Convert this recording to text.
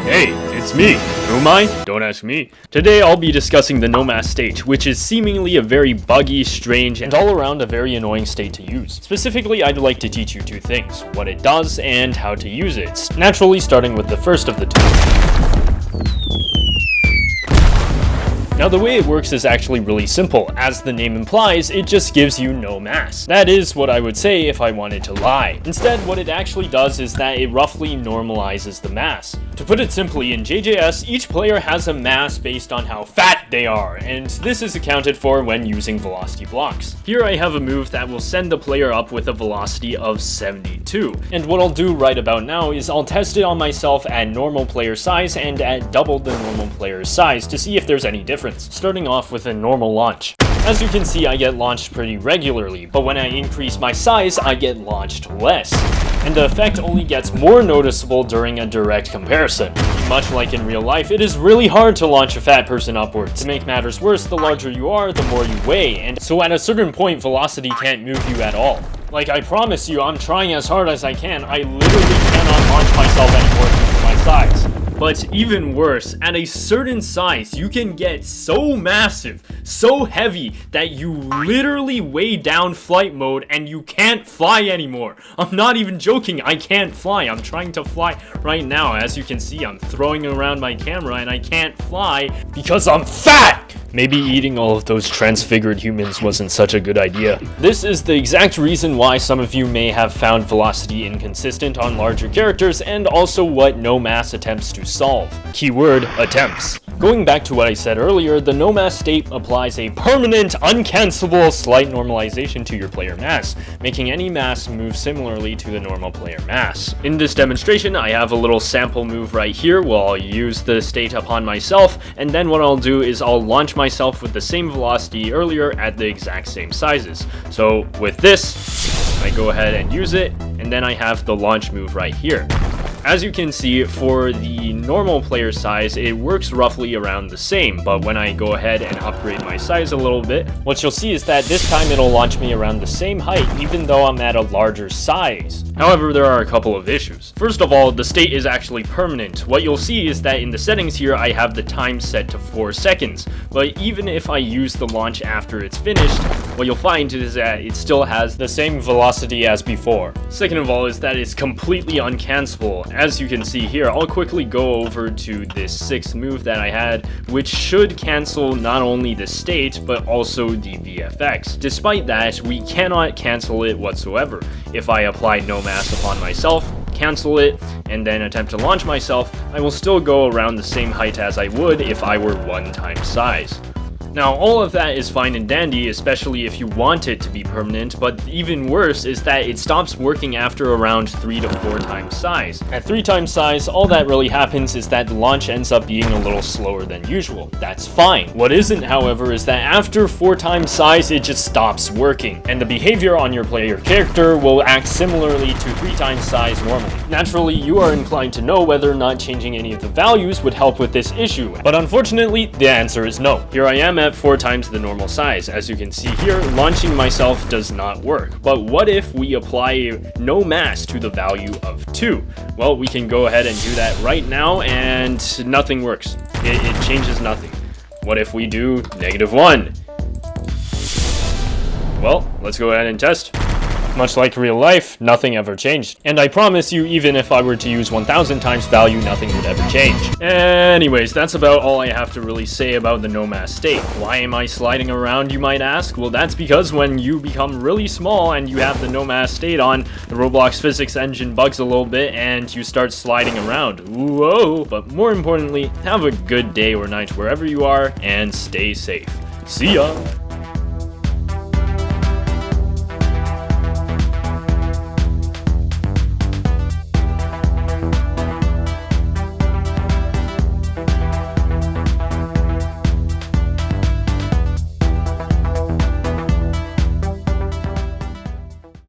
Hey, it's me. Who am I? Don't ask me. Today I'll be discussing the NoMass state, which is seemingly a very buggy, strange, and all around a very annoying state to use. Specifically, I'd like to teach you two things: what it does and how to use it. Naturally, starting with the first of the two. Now, the way it works is actually really simple. As the name implies, it just gives you no mass. That is what I would say if I wanted to lie. Instead, what it actually does is that it roughly normalizes the mass. To put it simply, in JJS, each player has a mass based on how fat they are, and this is accounted for when using velocity blocks. Here I have a move that will send the player up with a velocity of 72. And what I'll do right about now is I'll test it on myself at normal player size and at double the normal player's size to see if there's any difference. Starting off with a normal launch. As you can see, I get launched pretty regularly, but when I increase my size, I get launched less. And the effect only gets more noticeable during a direct comparison. Much like in real life, it is really hard to launch a fat person upwards. To make matters worse, the larger you are, the more you weigh, and so at a certain point, velocity can't move you at all. Like, I promise you, I'm trying as hard as I can. I literally cannot launch myself anymore due to my size. But even worse, at a certain size, you can get so massive, so heavy, that you literally weigh down flight mode and you can't fly anymore. I'm not even joking, I can't fly. I'm trying to fly right now. As you can see, I'm throwing around my camera and I can't fly because I'm fat! Maybe eating all of those transfigured humans wasn't such a good idea. This is the exact reason why some of you may have found velocity inconsistent on larger characters, and also what NoMass attempts to solve. Keyword, attempts. Going back to what I said earlier, the NoMass state applies a permanent, uncancelable slight normalization to your player mass, making any mass move similarly to the normal player mass. In this demonstration, I have a little sample move right here where I'll use the state upon myself, and then what I'll do is I'll launch myself with the same velocity earlier at the exact same sizes. So with this, I go ahead and use it, and then I have the launch move right here. As you can see, for the normal player size, it works roughly around the same, but when I go ahead and upgrade my size a little bit, what you'll see is that this time it'll launch me around the same height, even though I'm at a larger size. However, there are a couple of issues. First of all, the state is actually permanent. What you'll see is that in the settings here, I have the time set to 4 seconds, but even if I use the launch after it's finished, what you'll find is that it still has the same velocity as before. Second of all is that it's completely uncancelable. As you can see here, I'll quickly go over to this 6th move that I had, which should cancel not only the state, but also the VFX. Despite that, we cannot cancel it whatsoever. If I apply NoMass upon myself, cancel it, and then attempt to launch myself, I will still go around the same height as I would if I were 1 time size. Now, all of that is fine and dandy, especially if you want it to be permanent, but even worse is that it stops working after around 3 to 4 times size. At 3 times size, all that really happens is that the launch ends up being a little slower than usual. That's fine. What isn't, however, is that after 4 times size, it just stops working, and the behavior on your player character will act similarly to 3 times size normally. Naturally, you are inclined to know whether or not changing any of the values would help with this issue, but unfortunately, the answer is no. Here I am at 4 times the normal size. As you can see here, launching myself does not work. But what if we apply no mass to the value of 2? Well, we can go ahead and do that right now, and nothing works. It changes nothing. What if we do -1? Well, let's go ahead and test. Much like real life, nothing ever changed. And I promise you, even if I were to use 1000 times value, nothing would ever change. Anyways, that's about all I have to really say about the NoMass state. Why am I sliding around, you might ask? Well, that's because when you become really small and you have the NoMass state on, the Roblox physics engine bugs a little bit and you start sliding around. Whoa! But more importantly, have a good day or night wherever you are and stay safe. See ya!